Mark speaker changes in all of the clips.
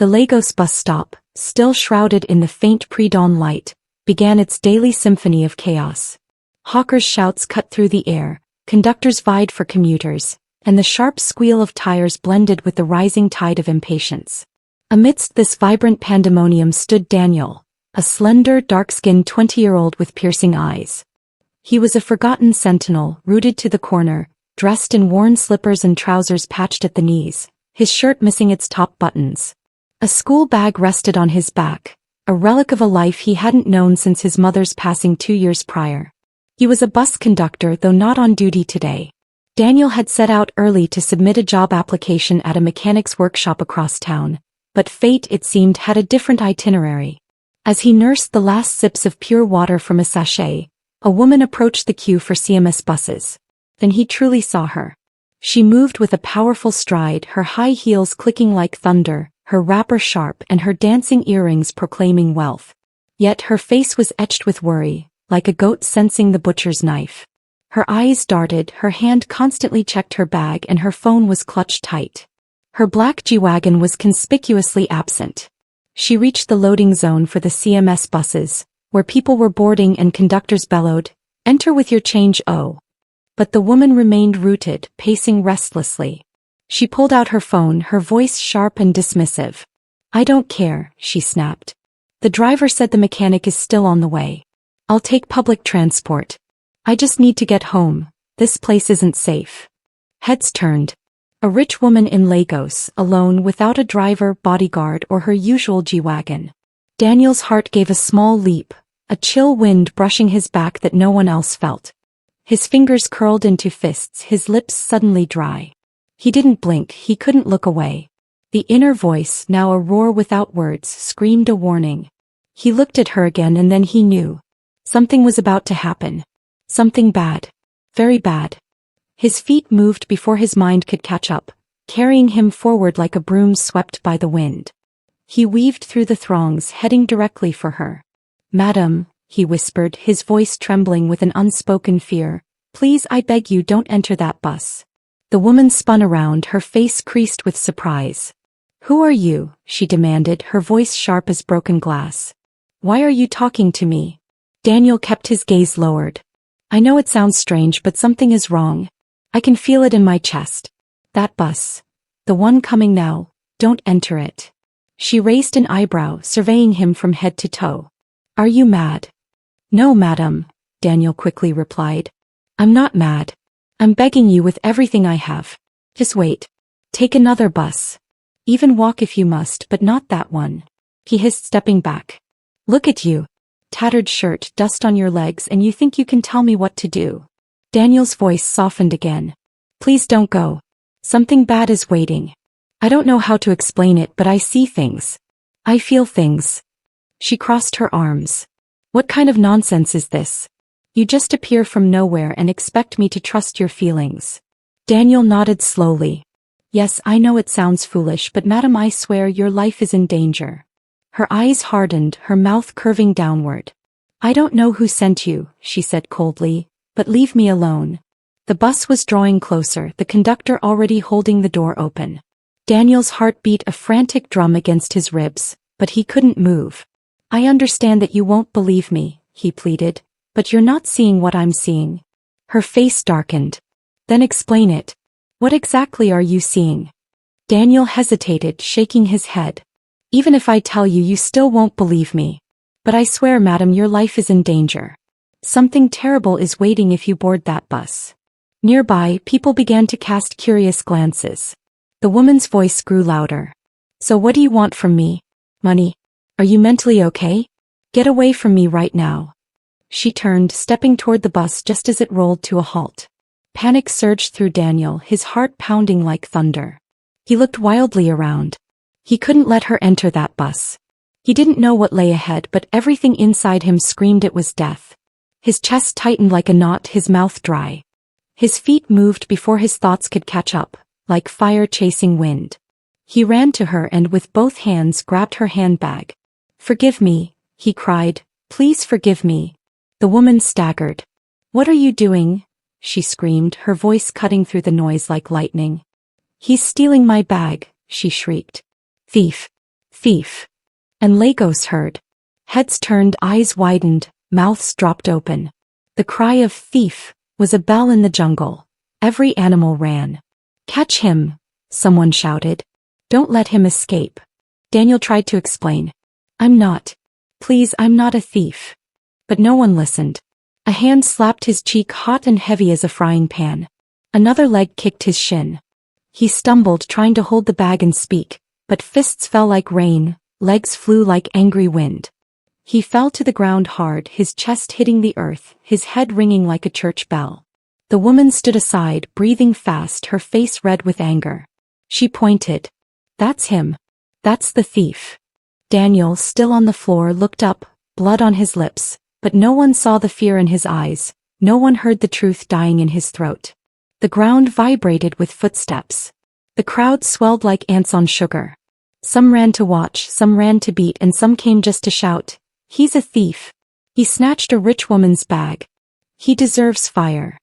Speaker 1: The Lagos bus stop, still shrouded in the faint pre-dawn light, began its daily symphony of chaos. Hawkers' shouts cut through the air, conductors vied for commuters, and the sharp squeal of tires blended with the rising tide of impatience. Amidst this vibrant pandemonium stood Daniel, a slender, dark-skinned 20-year-old with piercing eyes. He was a forgotten sentinel, rooted to the corner, dressed in worn slippers and trousers patched at the knees, his shirt missing its top buttons. A school bag rested on his back, a relic of a life he hadn't known since his mother's passing 2 years prior. He was a bus conductor, though not on duty today. Daniel had set out early to submit a job application at a mechanic's workshop across town, but fate, it seemed, had a different itinerary. As he nursed the last sips of pure water from a sachet, a woman approached the queue for CMS buses. Then he truly saw her. She moved with a powerful stride, her high heels clicking like thunder, her wrapper sharp and her dancing earrings proclaiming wealth. Yet her face was etched with worry, like a goat sensing the butcher's knife. Her eyes darted, her hand constantly checked her bag, and her phone was clutched tight. Her black G-Wagon was conspicuously absent. She reached the loading zone for the CMS buses, where people were boarding and conductors bellowed, "Enter with your change, oh." But the woman remained rooted, pacing restlessly. She pulled out her phone, her voice sharp and dismissive. "I don't care," she snapped. "The driver said the mechanic is still on the way. I'll take public transport. I just need to get home. This place isn't safe." Heads turned. A rich woman in Lagos, alone, without a driver, bodyguard, or her usual G-Wagon. Daniel's heart gave a small leap, a chill wind brushing his back that no one else felt. His fingers curled into fists, his lips suddenly dry. He didn't blink, he couldn't look away. The inner voice, now a roar without words, screamed a warning. He looked at her again, and then he knew. Something was about to happen. Something bad. Very bad. His feet moved before his mind could catch up, carrying him forward like a broom swept by the wind. He weaved through the throngs, heading directly for her. "Madam," he whispered, his voice trembling with an unspoken fear, "please, I beg you, don't enter that bus." The woman spun around, her face creased with surprise. "Who are you?" she demanded, her voice sharp as broken glass. "Why are you talking to me?" Daniel kept his gaze lowered. "I know it sounds strange, but something is wrong. I can feel it in my chest. That bus. The one coming now, don't enter it." She raised an eyebrow, surveying him from head to toe. "Are you mad?" "No, madam," Daniel quickly replied. "I'm not mad. I'm begging you with everything I have. Just wait. Take another bus. Even walk if you must, but not that one," he hissed, stepping back. "Look at you. Tattered shirt, dust on your legs, and you think you can tell me what to do." Daniel's voice softened again. "Please don't go. Something bad is waiting. I don't know how to explain it, but I see things. I feel things." She crossed her arms. "What kind of nonsense is this? You just appear from nowhere and expect me to trust your feelings." Daniel nodded slowly. "Yes, I know it sounds foolish, but madam, I swear your life is in danger." Her eyes hardened, her mouth curving downward. "I don't know who sent you," she said coldly, "but leave me alone." The bus was drawing closer, the conductor already holding the door open. Daniel's heart beat a frantic drum against his ribs, but he couldn't move. "I understand that you won't believe me," he pleaded, "but you're not seeing what I'm seeing." Her face darkened. "Then explain it. What exactly are you seeing?" Daniel hesitated, shaking his head. "Even if I tell you, you still won't believe me. But I swear, madam, your life is in danger. Something terrible is waiting if you board that bus." Nearby, people began to cast curious glances. The woman's voice grew louder. "So what do you want from me? Money? Are you mentally okay? Get away from me right now." She turned, stepping toward the bus just as it rolled to a halt. Panic surged through Daniel, his heart pounding like thunder. He looked wildly around. He couldn't let her enter that bus. He didn't know what lay ahead, but everything inside him screamed it was death. His chest tightened like a knot, his mouth dry. His feet moved before his thoughts could catch up, like fire chasing wind. He ran to her and with both hands grabbed her handbag. "Forgive me," he cried. "Please forgive me." The woman staggered. "What are you doing?" she screamed, her voice cutting through the noise like lightning. "He's stealing my bag," she shrieked. "Thief! Thief. And Lagos heard. Heads turned, eyes widened, mouths dropped open. The cry of thief was a bell in the jungle. Every animal ran. Catch him, someone shouted. Don't let him escape. Daniel tried to explain. I'm not. Please, I'm not a thief. But no one listened. A hand slapped his cheek, hot and heavy as a frying pan. Another leg kicked his shin. He stumbled, trying to hold the bag and speak, but fists fell like rain, legs flew like angry wind. He fell to the ground hard, his chest hitting the earth, his head ringing like a church bell. The woman stood aside, breathing fast, her face red with anger. She pointed. That's him. That's the thief. Daniel, still on the floor, looked up, blood on his lips, but no one saw the fear in his eyes, no one heard the truth dying in his throat. The ground vibrated with footsteps. The crowd swelled like ants on sugar. Some ran to watch, some ran to beat, and some came just to shout, "He's a thief. He snatched a rich woman's bag. He deserves fire."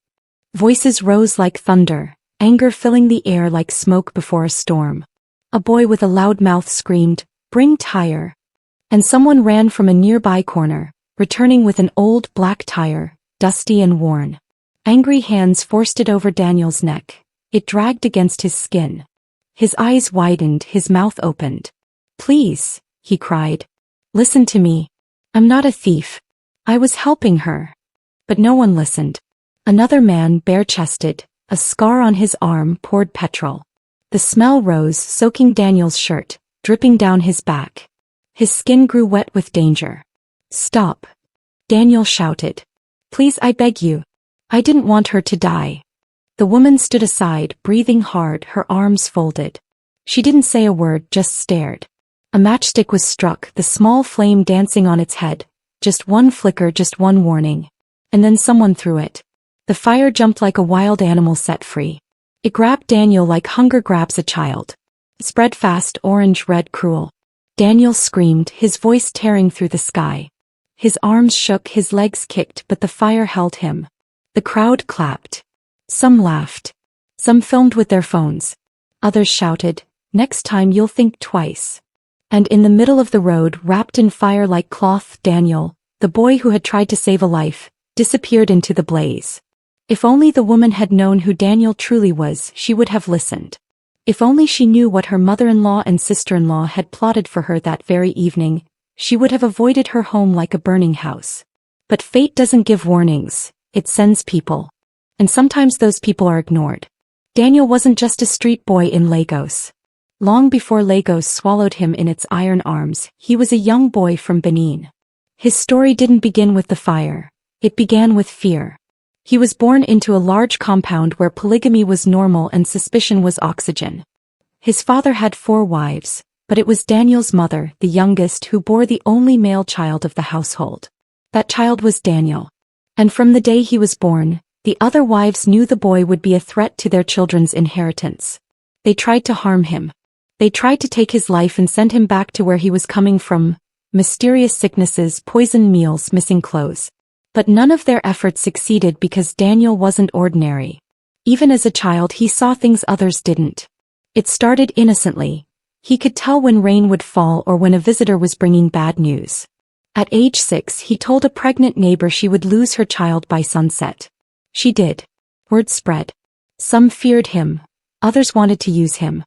Speaker 1: Voices rose like thunder, anger filling the air like smoke before a storm. A boy with a loud mouth screamed, "Bring tire." And someone ran from a nearby corner, returning with an old black tire, dusty and worn. Angry hands forced it over Daniel's neck. It dragged against his skin. His eyes widened, his mouth opened. "Please," he cried. "Listen to me. I'm not a thief. I was helping her." But no one listened. Another man, bare-chested, a scar on his arm, poured petrol. The smell rose, soaking Daniel's shirt, dripping down his back. His skin grew wet with danger. "Stop," Daniel shouted. "Please, I beg you. I didn't want her to die." The woman stood aside, breathing hard, her arms folded. She didn't say a word, just stared. A matchstick was struck, the small flame dancing on its head. Just one flicker, just one warning. And then someone threw it. The fire jumped like a wild animal set free. It grabbed Daniel like hunger grabs a child. Spread fast, orange, red, cruel. Daniel screamed, his voice tearing through the sky. His arms shook, his legs kicked, but the fire held him. The crowd clapped. Some laughed. Some filmed with their phones. Others shouted, "Next time you'll think twice." And in the middle of the road, wrapped in fire like cloth, Daniel, the boy who had tried to save a life, disappeared into the blaze. If only the woman had known who Daniel truly was, she would have listened. If only she knew what her mother-in-law and sister-in-law had plotted for her that very evening, she would have avoided her home like a burning house. But fate doesn't give warnings, it sends people. And sometimes those people are ignored. Daniel wasn't just a street boy in Lagos. Long before Lagos swallowed him in its iron arms, he was a young boy from Benin. His story didn't begin with the fire. It began with fear. He was born into a large compound where polygamy was normal and suspicion was oxygen. His father had 4 wives, but it was Daniel's mother, the youngest, who bore the only male child of the household. That child was Daniel. And from the day he was born, the other wives knew the boy would be a threat to their children's inheritance. They tried to harm him. They tried to take his life and send him back to where he was coming from. Mysterious sicknesses, poisoned meals, missing clothes. But none of their efforts succeeded because Daniel wasn't ordinary. Even as a child, he saw things others didn't. It started innocently. He could tell when rain would fall or when a visitor was bringing bad news. At age 6, he told a pregnant neighbor she would lose her child by sunset. She did. Word spread. Some feared him. Others wanted to use him.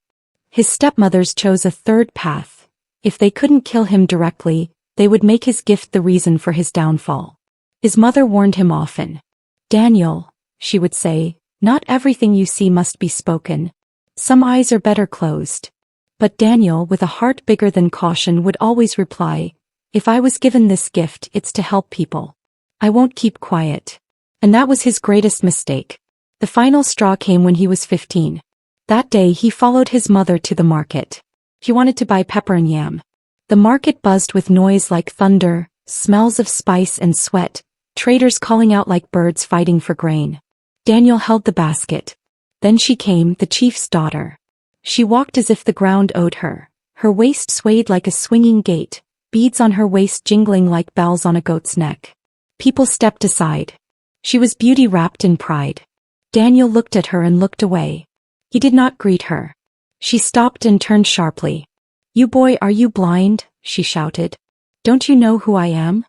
Speaker 1: His stepmothers chose a third path. If they couldn't kill him directly, they would make his gift the reason for his downfall. His mother warned him often. "Daniel," she would say, "not everything you see must be spoken. Some eyes are better closed." But Daniel, with a heart bigger than caution, would always reply, "If I was given this gift, it's to help people. I won't keep quiet." And that was his greatest mistake. The final straw came when he was 15. That day he followed his mother to the market. He wanted to buy pepper and yam. The market buzzed with noise like thunder, smells of spice and sweat, traders calling out like birds fighting for grain. Daniel held the basket. Then she came, the chief's daughter. She walked as if the ground owed her. Her waist swayed like a swinging gate, beads on her waist jingling like bells on a goat's neck. People stepped aside. She was beauty wrapped in pride. Daniel looked at her and looked away. He did not greet her. She stopped and turned sharply. "You boy, are you blind?" she shouted. "Don't you know who I am?"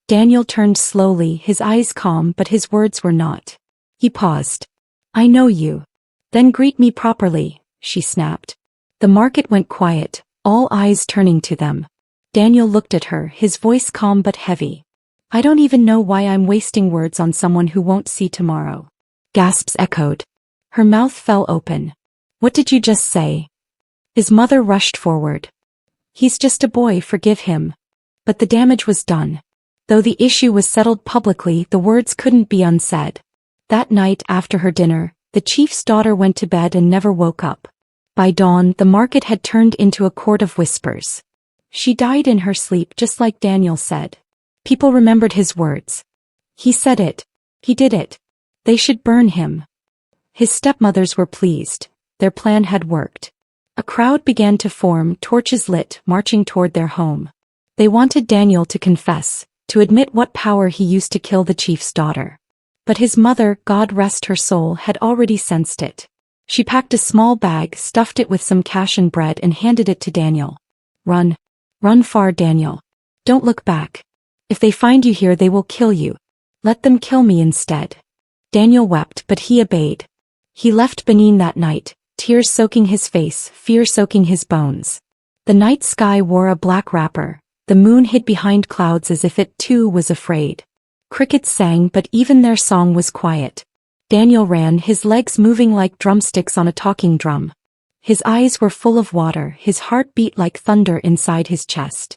Speaker 1: Daniel turned slowly, his eyes calm but his words were not. He paused. "I know you." "Then greet me properly," she snapped. The market went quiet, all eyes turning to them. Daniel looked at her, his voice calm but heavy. "I don't even know why I'm wasting words on someone who won't see tomorrow." Gasps echoed. Her mouth fell open. "What did you just say?" His mother rushed forward. "He's just a boy, forgive him." But the damage was done. Though the issue was settled publicly, the words couldn't be unsaid. That night after her dinner, the chief's daughter went to bed and never woke up. By dawn, the market had turned into a court of whispers. She died in her sleep just like Daniel said. People remembered his words. He said it. He did it. They should burn him. His stepmothers were pleased. Their plan had worked. A crowd began to form, torches lit, marching toward their home. They wanted Daniel to confess, to admit what power he used to kill the chief's daughter. But his mother, God rest her soul, had already sensed it. She packed a small bag, stuffed it with some cash and bread and handed it to Daniel. "Run. Run far, Daniel. Don't look back. If they find you here they will kill you. Let them kill me instead." Daniel wept, but he obeyed. He left Benin that night, tears soaking his face, fear soaking his bones. The night sky wore a black wrapper. The moon hid behind clouds as if it too was afraid. Crickets sang, but even their song was quiet. Daniel ran, his legs moving like drumsticks on a talking drum. His eyes were full of water, his heart beat like thunder inside his chest.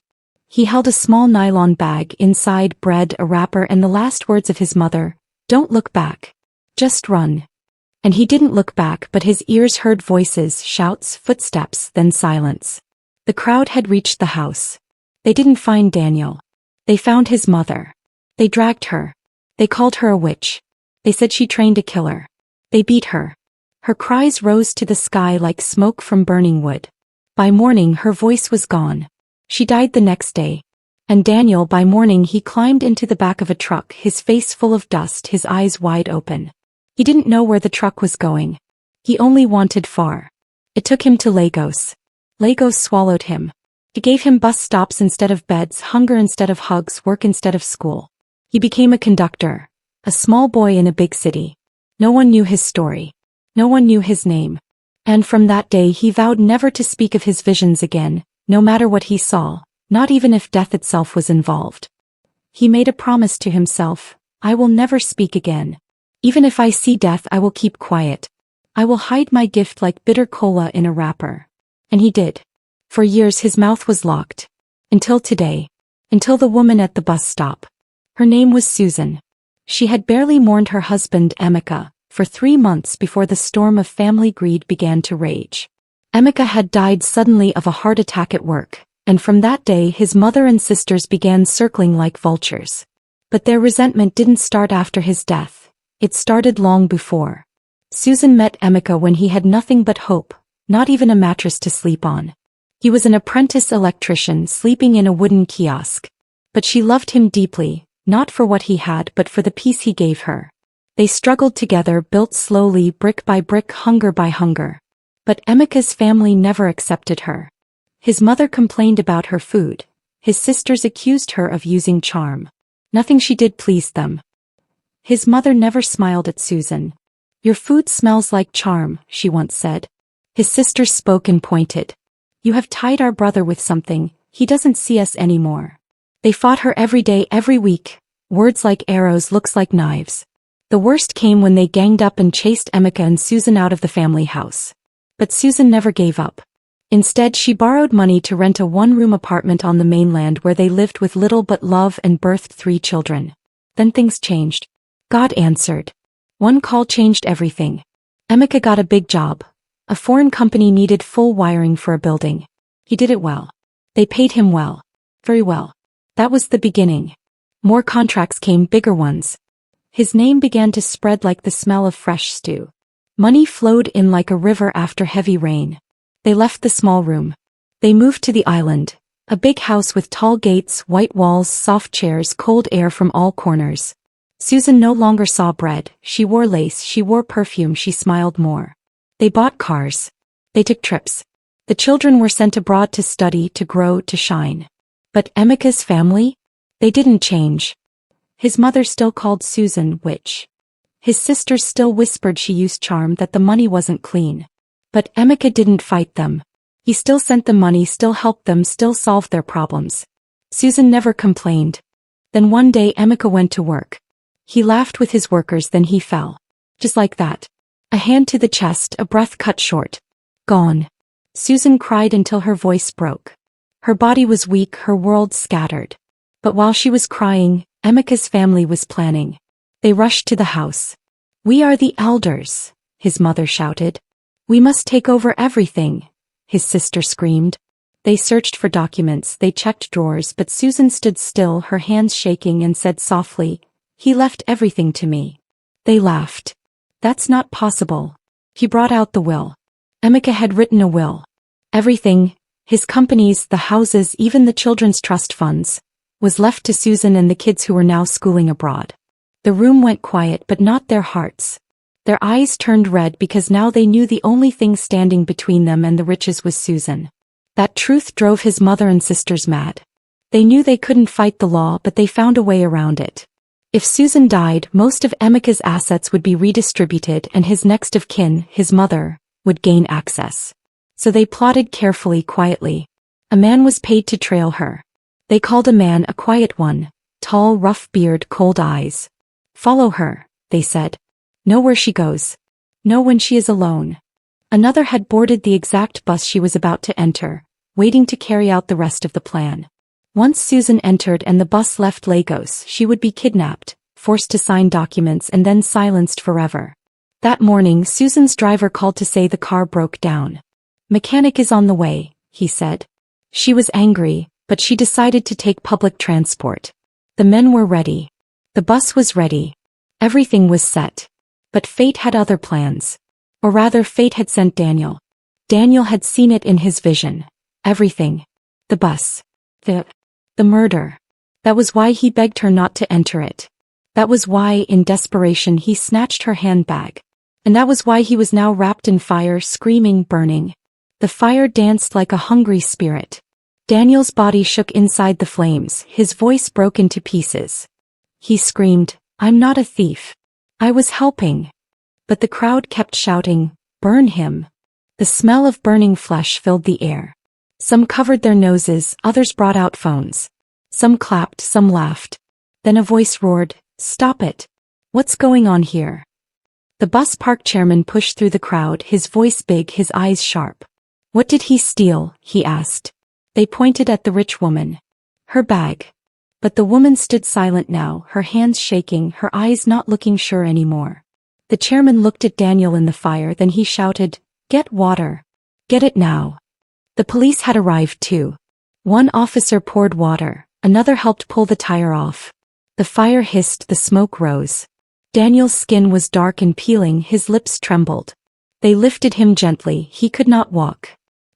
Speaker 1: He held a small nylon bag, inside bread, a wrapper, and the last words of his mother, "Don't look back. Just run." And he didn't look back, but his ears heard voices, shouts, footsteps, then silence. The crowd had reached the house. They didn't find Daniel. They found his mother. They dragged her. They called her a witch. They said she trained a killer. They beat her. Her cries rose to the sky like smoke from burning wood. By morning her voice was gone. She died the next day. And Daniel, by morning he climbed into the back of a truck, his face full of dust, his eyes wide open. He didn't know where the truck was going. He only wanted far. It took him to Lagos. Lagos swallowed him. It gave him bus stops instead of beds, hunger instead of hugs, work instead of school. He became a conductor, a small boy in a big city. No one knew his story. No one knew his name. And from that day he vowed never to speak of his visions again, no matter what he saw, not even if death itself was involved. He made a promise to himself, "I will never speak again. Even if I see death I will keep quiet. I will hide my gift like bitter cola in a wrapper." And he did. For years his mouth was locked. Until today. Until the woman at the bus stop. Her name was Susan. She had barely mourned her husband, Emeka, for 3 months before the storm of family greed began to rage. Emeka had died suddenly of a heart attack at work, and from that day his mother and sisters began circling like vultures. But their resentment didn't start after his death. It started long before. Susan met Emeka when he had nothing but hope, not even a mattress to sleep on. He was an apprentice electrician sleeping in a wooden kiosk. But she loved him deeply, not for what he had but for the peace he gave her. They struggled together, built slowly, brick by brick, hunger by hunger. But Emeka's family never accepted her. His mother complained about her food. His sisters accused her of using charm. Nothing she did pleased them. His mother never smiled at Susan. "Your food smells like charm," she once said. His sisters spoke and pointed. "You have tied our brother with something, he doesn't see us anymore." They fought her every day, every week. Words like arrows, looks like knives. The worst came when they ganged up and chased Emeka and Susan out of the family house. But Susan never gave up. Instead, she borrowed money to rent a one-room apartment on the mainland where they lived with little but love and birthed 3 children. Then things changed. God answered. One call changed everything. Emeka got a big job. A foreign company needed full wiring for a building. He did it well. They paid him well. Very well. That was the beginning. More contracts came, bigger ones. His name began to spread like the smell of fresh stew. Money flowed in like a river after heavy rain. They left the small room. They moved to the island, a big house with tall gates, white walls, soft chairs, cold air from all corners. Susan no longer saw bread, she wore lace, she wore perfume, she smiled more. They bought cars. They took trips. The children were sent abroad to study, to grow, to shine. But Emeka's family? They didn't change. His mother still called Susan witch. His sisters still whispered she used charm, that the money wasn't clean. But Emeka didn't fight them. He still sent them money, still helped them, still solved their problems. Susan never complained. Then one day Emeka went to work. He laughed with his workers, then he fell. Just like that. A hand to the chest, a breath cut short. Gone. Susan cried until her voice broke. Her body was weak, her world scattered. But while she was crying, Emeka's family was planning. They rushed to the house. "We are the elders," his mother shouted. "We must take over everything," his sister screamed. They searched for documents, they checked drawers, but Susan stood still, her hands shaking, and said softly, "He left everything to me." They laughed. "That's not possible." He brought out the will. Emeka had written a will. Everything, his companies, the houses, even the children's trust funds, was left to Susan and the kids who were now schooling abroad. The room went quiet, but not their hearts. Their eyes turned red because now they knew the only thing standing between them and the riches was Susan. That truth drove his mother and sisters mad. They knew they couldn't fight the law, but they found a way around it. If Susan died, most of Emeka's assets would be redistributed and his next of kin, his mother, would gain access. So they plotted carefully, quietly. A man was paid to trail her. They called a man a quiet one, tall, rough beard, cold eyes. "Follow her," they said. "Know where she goes. Know when she is alone." Another had boarded the exact bus she was about to enter, waiting to carry out the rest of the plan. Once Susan entered and the bus left Lagos, she would be kidnapped, forced to sign documents, and then silenced forever. That morning, Susan's driver called to say the car broke down. "Mechanic is on the way," he said. She was angry, but she decided to take public transport. The men were ready. The bus was ready. Everything was set. But fate had other plans. Or rather, fate had sent Daniel. Daniel had seen it in his vision. Everything. The bus. The murder. That was why he begged her not to enter it. That was why, in desperation, he snatched her handbag. And that was why he was now wrapped in fire, screaming, burning. The fire danced like a hungry spirit. Daniel's body shook inside the flames, his voice broke into pieces. He screamed, "I'm not a thief. I was helping." But the crowd kept shouting, "Burn him." The smell of burning flesh filled the air. Some covered their noses, others brought out phones. Some clapped, some laughed. Then a voice roared, "Stop it. What's going on here?" The bus park chairman pushed through the crowd, his voice big, his eyes sharp. "What did he steal?" he asked. They pointed at the rich woman. "Her bag." But the woman stood silent now, her hands shaking, her eyes not looking sure anymore. The chairman looked at Daniel in the fire, then he shouted, "Get water. Get it now." The police had arrived too. One officer poured water, another helped pull the tire off. The fire hissed, the smoke rose. Daniel's skin was dark and peeling, his lips trembled. They lifted him gently, he could not walk.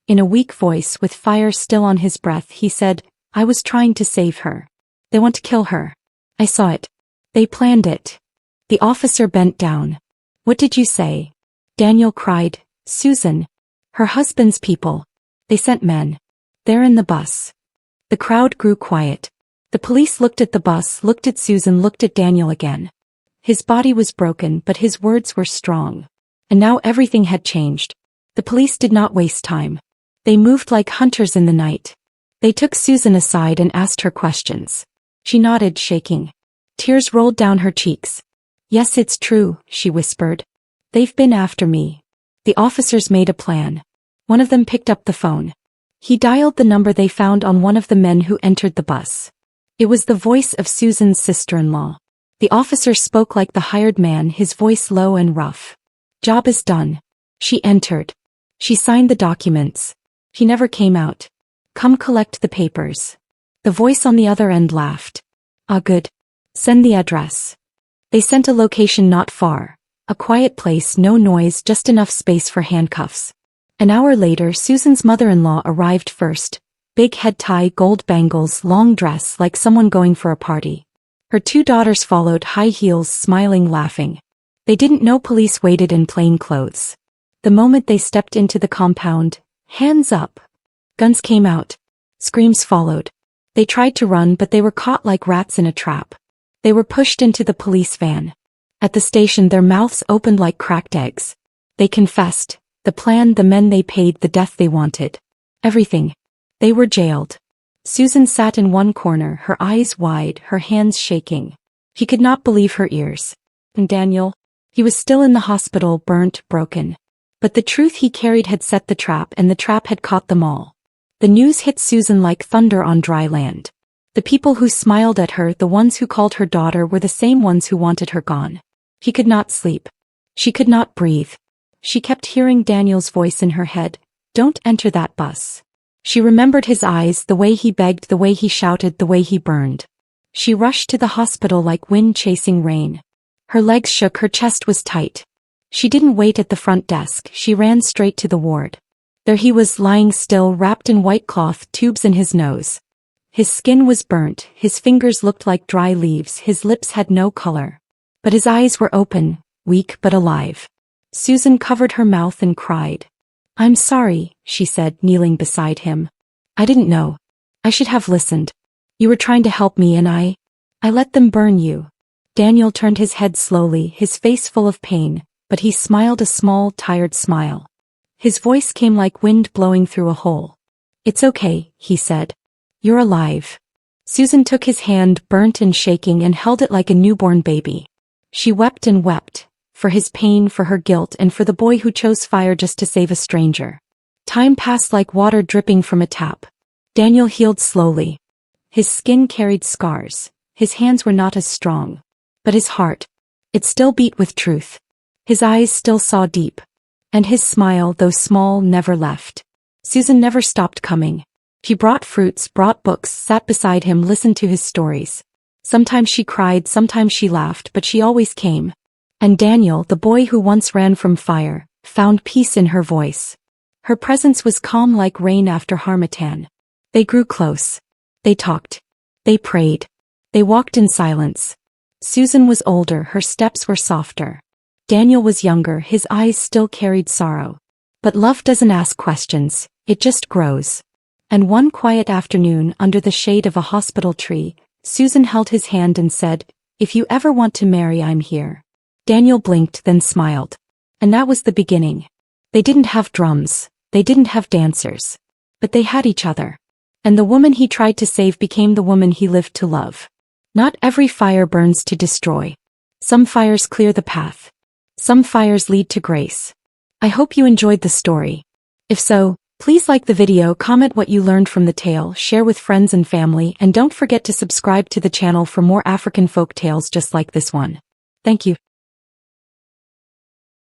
Speaker 1: In a weak voice, with fire still on his breath, he said, "I was trying to save her. They want to kill her. I saw it. They planned it." The officer bent down. "What did you say?" Daniel cried, "Susan. Her husband's people. They sent men. They're in the bus." The crowd grew quiet. The police looked at the bus, looked at Susan, looked at Daniel again. His body was broken, but his words were strong. And now everything had changed. The police did not waste time. They moved like hunters in the night. They took Susan aside and asked her questions. She nodded, shaking. Tears rolled down her cheeks. "Yes, it's true," she whispered. "They've been after me." The officers made a plan. One of them picked up the phone. He dialed the number they found on one of the men who entered the bus. It was the voice of Susan's sister-in-law. The officer spoke like the hired man, his voice low and rough. "Job is done." She entered. She signed the documents. She never came out. "Come collect the papers." The voice on the other end laughed. "Ah, good. Send the address." They sent a location not far. A quiet place, no noise, just enough space for handcuffs. An hour later, Susan's mother-in-law arrived first. Big head tie, gold bangles, long dress, like someone going for a party. Her two daughters followed, high heels, smiling, laughing. They didn't know police waited in plain clothes. The moment they stepped into the compound, Hands up. Guns came out. Screams followed. They tried to run, but they were caught like rats in a trap. They were pushed into the police van. At the station, their mouths opened like cracked eggs. They confessed. The plan, the men they paid, the death they wanted. Everything. They were jailed. Susan sat in one corner, her eyes wide, her hands shaking. She could not believe her ears. And Daniel? He was still in the hospital, burnt, broken. But the truth he carried had set the trap, and the trap had caught them all. The news hit Susan like thunder on dry land. The people who smiled at her, the ones who called her daughter, were the same ones who wanted her gone. She could not sleep. She could not breathe. She kept hearing Daniel's voice in her head. Don't enter that bus. She remembered his eyes, the way he begged, the way he shouted, the way he burned. She rushed to the hospital like wind chasing rain. Her legs shook, her chest was tight. She didn't wait at the front desk, she ran straight to the ward. There he was, lying still, wrapped in white cloth, tubes in his nose. His skin was burnt, his fingers looked like dry leaves, his lips had no color. But his eyes were open, weak but alive. Susan covered her mouth and cried. I'm sorry, she said, kneeling beside him. I didn't know. I should have listened. You were trying to help me and I let them burn you. Daniel turned his head slowly, his face full of pain, but he smiled a small, tired smile. His voice came like wind blowing through a hole. It's okay, he said. You're alive. Susan took his hand, burnt and shaking, and held it like a newborn baby. She wept and wept. For his pain, for her guilt, and for the boy who chose fire just to save a stranger. Time passed like water dripping from a tap. Daniel healed slowly. His skin carried scars. His hands were not as strong. But his heart, it still beat with truth. His eyes still saw deep. And his smile, though small, never left. Susan never stopped coming. She brought fruits, brought books, sat beside him, listened to his stories. Sometimes she cried, sometimes she laughed, but she always came. And Daniel, the boy who once ran from fire, found peace in her voice. Her presence was calm like rain after harmattan. They grew close. They talked. They prayed. They walked in silence. Susan was older, her steps were softer. Daniel was younger, his eyes still carried sorrow. But love doesn't ask questions, it just grows. And one quiet afternoon, under the shade of a hospital tree, Susan held his hand and said, If you ever want to marry, I'm here. Daniel blinked, then smiled. And that was the beginning. They didn't have drums. They didn't have dancers. But they had each other. And the woman he tried to save became the woman he lived to love. Not every fire burns to destroy. Some fires clear the path. Some fires lead to grace. I hope you enjoyed the story. If so, please like the video, comment what you learned from the tale, share with friends and family, and don't forget to subscribe to the channel for more African folk tales just like this one. Thank you.